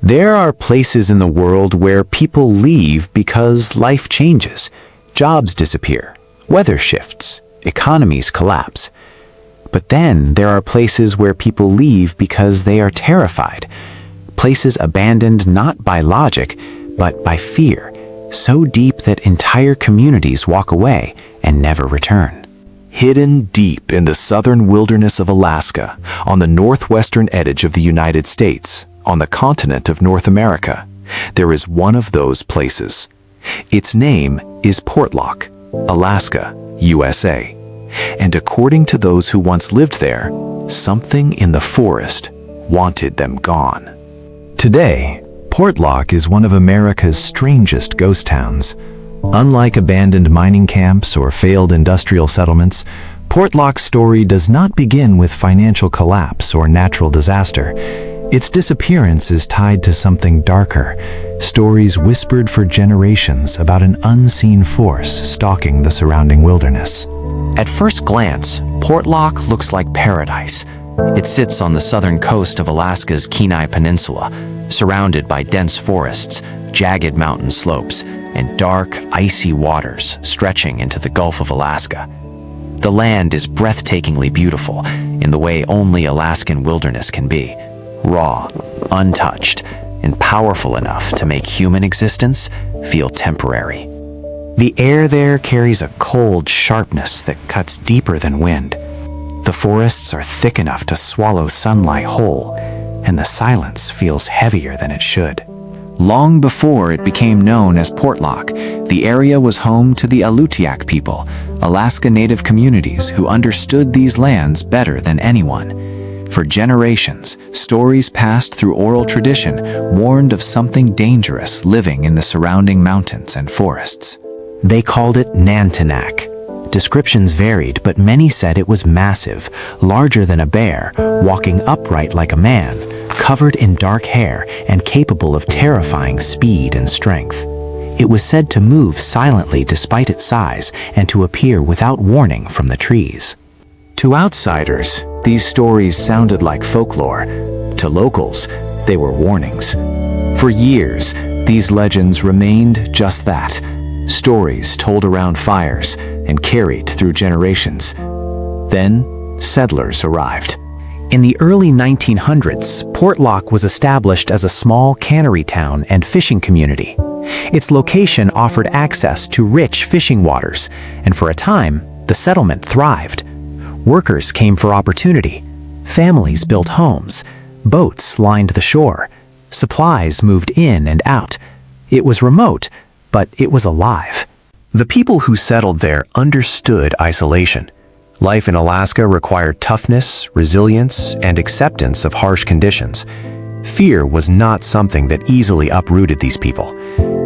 There are places in the world where people leave because life changes. Jobs disappear, weather shifts, economies collapse. But then there are places where people leave because they are terrified. Places abandoned not by logic, but by fear, so deep that entire communities walk away and never return. Hidden deep in the southern wilderness of Alaska, on the northwestern edge of the United States, on the continent of North America, there is one of those places. Its name is Portlock, Alaska, USA. And according to those who once lived there, something in the forest wanted them gone. Today, Portlock is one of America's strangest ghost towns. Unlike abandoned mining camps or failed industrial settlements, Portlock's story does not begin with financial collapse or natural disaster. Its disappearance is tied to something darker, stories whispered for generations about an unseen force stalking the surrounding wilderness. At first glance, Portlock looks like paradise. It sits on the southern coast of Alaska's Kenai Peninsula, surrounded by dense forests, jagged mountain slopes, and dark, icy waters stretching into the Gulf of Alaska. The land is breathtakingly beautiful in the way only Alaskan wilderness can be, raw, untouched, and powerful enough to make human existence feel temporary. The air there carries a cold sharpness that cuts deeper than wind. The forests are thick enough to swallow sunlight whole, and the silence feels heavier than it should. Long before it became known as Portlock, the area was home to the Alutiiq people, Alaska Native communities who understood these lands better than anyone. For generations, stories passed through oral tradition warned of something dangerous living in the surrounding mountains and forests. They called it Nantinak. Descriptions varied, but many said it was massive, larger than a bear, walking upright like a man, covered in dark hair and capable of terrifying speed and strength. It was said to move silently despite its size and to appear without warning from the trees. To outsiders, these stories sounded like folklore. To locals, they were warnings. For years, these legends remained just that, stories told around fires and carried through generations. Then, settlers arrived. In the early 1900s, Portlock was established as a small cannery town and fishing community. Its location offered access to rich fishing waters, and for a time, the settlement thrived. Workers came for opportunity. Families built homes. Boats lined the shore. Supplies moved in and out. It was remote, but it was alive. The people who settled there understood isolation. Life in Alaska required toughness, resilience, and acceptance of harsh conditions. Fear was not something that easily uprooted these people,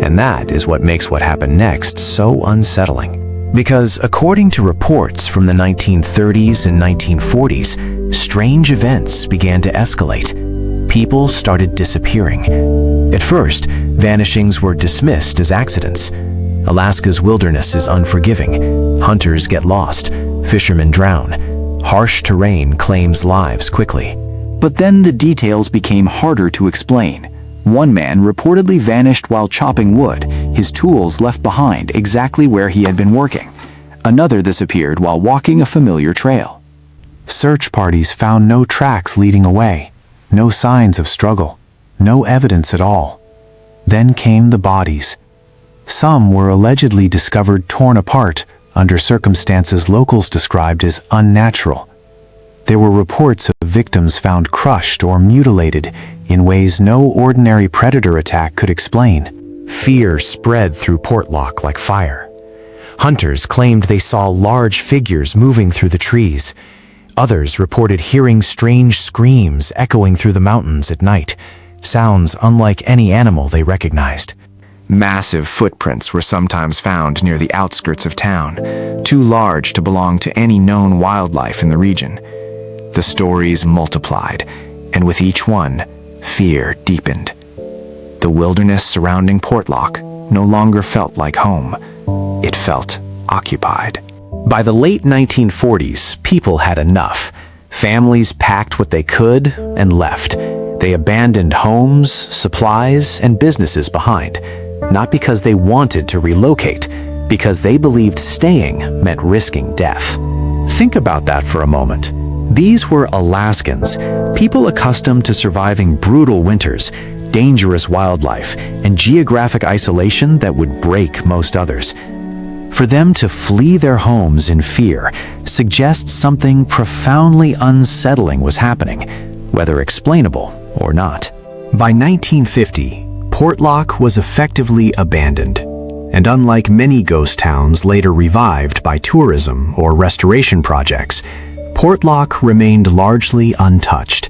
and that is what makes what happened next so unsettling. Because according to reports from the 1930s and 1940s, strange events began to escalate. People started disappearing. At first, vanishings were dismissed as accidents. Alaska's wilderness is unforgiving. Hunters get lost. Fishermen drown. Harsh terrain claims lives quickly. But then the details became harder to explain. One man reportedly vanished while chopping wood, his tools left behind exactly where he had been working. Another disappeared while walking a familiar trail. Search parties found no tracks leading away, no signs of struggle, no evidence at all. Then came the bodies. Some were allegedly discovered torn apart under circumstances locals described as unnatural. There were reports of victims found crushed or mutilated in ways no ordinary predator attack could explain. Fear spread through Portlock like fire. Hunters claimed they saw large figures moving through the trees. Others reported hearing strange screams echoing through the mountains at night, sounds unlike any animal they recognized. Massive footprints were sometimes found near the outskirts of town, too large to belong to any known wildlife in the region. The stories multiplied, and with each one, fear deepened. The wilderness surrounding Portlock no longer felt like home. It felt occupied. By the late 1940s, people had enough. Families packed what they could and left. They abandoned homes, supplies, and businesses behind, not because they wanted to relocate, because they believed staying meant risking death. Think about that for a moment. These were Alaskans, people accustomed to surviving brutal winters, dangerous wildlife, and geographic isolation that would break most others. For them to flee their homes in fear suggests something profoundly unsettling was happening, whether explainable or not. By 1950, Portlock was effectively abandoned, and unlike many ghost towns later revived by tourism or restoration projects, Portlock remained largely untouched.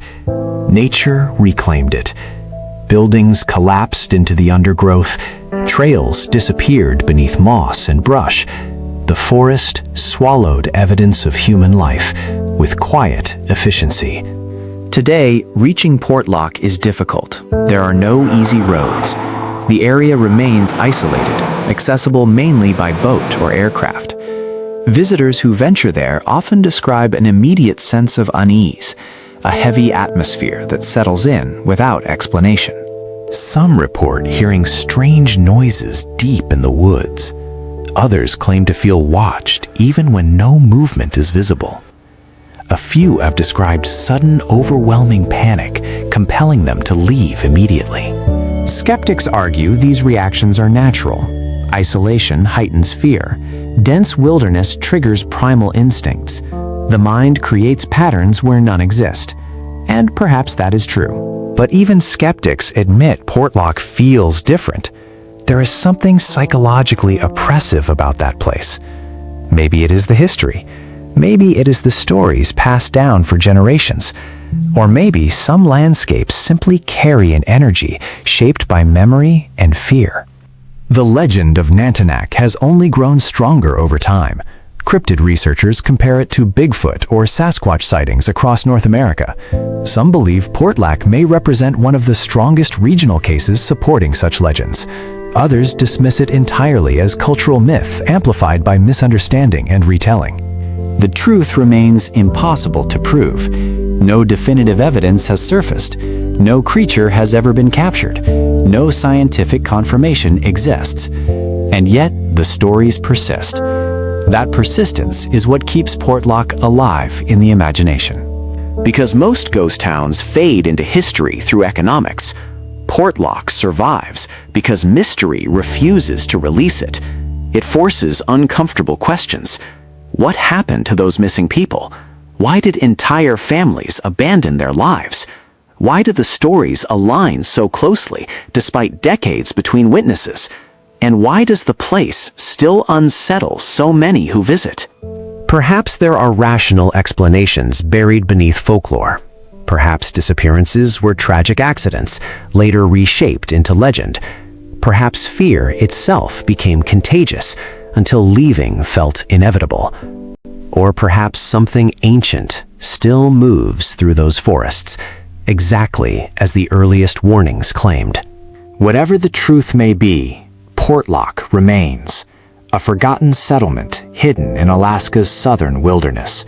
Nature reclaimed it. Buildings collapsed into the undergrowth, trails disappeared beneath moss and brush. The forest swallowed evidence of human life with quiet efficiency. Today, reaching Portlock is difficult. There are no easy roads. The area remains isolated, accessible mainly by boat or aircraft. Visitors who venture there often describe an immediate sense of unease, a heavy atmosphere that settles in without explanation. Some report hearing strange noises deep in the woods. Others claim to feel watched even when no movement is visible. A few have described sudden, overwhelming panic, compelling them to leave immediately. Skeptics argue these reactions are natural. Isolation heightens fear. Dense wilderness triggers primal instincts. The mind creates patterns where none exist. And perhaps that is true. But even skeptics admit Portlock feels different. There is something psychologically oppressive about that place. Maybe it is the history. Maybe it is the stories passed down for generations. Or maybe some landscapes simply carry an energy shaped by memory and fear. The legend of Nantinak has only grown stronger over time. Cryptid researchers compare it to Bigfoot or Sasquatch sightings across North America. Some believe Portlock may represent one of the strongest regional cases supporting such legends. Others dismiss it entirely as cultural myth amplified by misunderstanding and retelling. The truth remains impossible to prove. No definitive evidence has surfaced. No creature has ever been captured. No scientific confirmation exists. And yet, the stories persist. That persistence is what keeps Portlock alive in the imagination. Because most ghost towns fade into history through economics, Portlock survives because mystery refuses to release it. It forces uncomfortable questions. What happened to those missing people? Why did entire families abandon their lives? Why do the stories align so closely despite decades between witnesses? And why does the place still unsettle so many who visit? Perhaps there are rational explanations buried beneath folklore. Perhaps disappearances were tragic accidents, later reshaped into legend. Perhaps fear itself became contagious until leaving felt inevitable. Or perhaps something ancient still moves through those forests, exactly as the earliest warnings claimed. Whatever the truth may be, Portlock remains, a forgotten settlement hidden in Alaska's southern wilderness,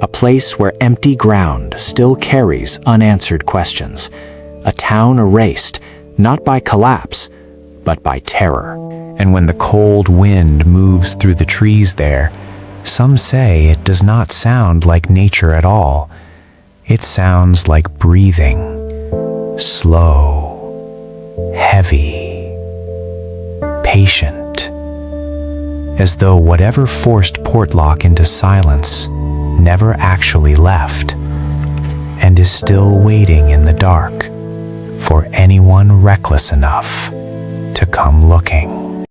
a place where empty ground still carries unanswered questions, a town erased not by collapse, but by terror. And when the cold wind moves through the trees there, some say it does not sound like nature at all. It sounds like breathing, slow, heavy, patient, as though whatever forced Portlock into silence never actually left, and is still waiting in the dark for anyone reckless enough to come looking.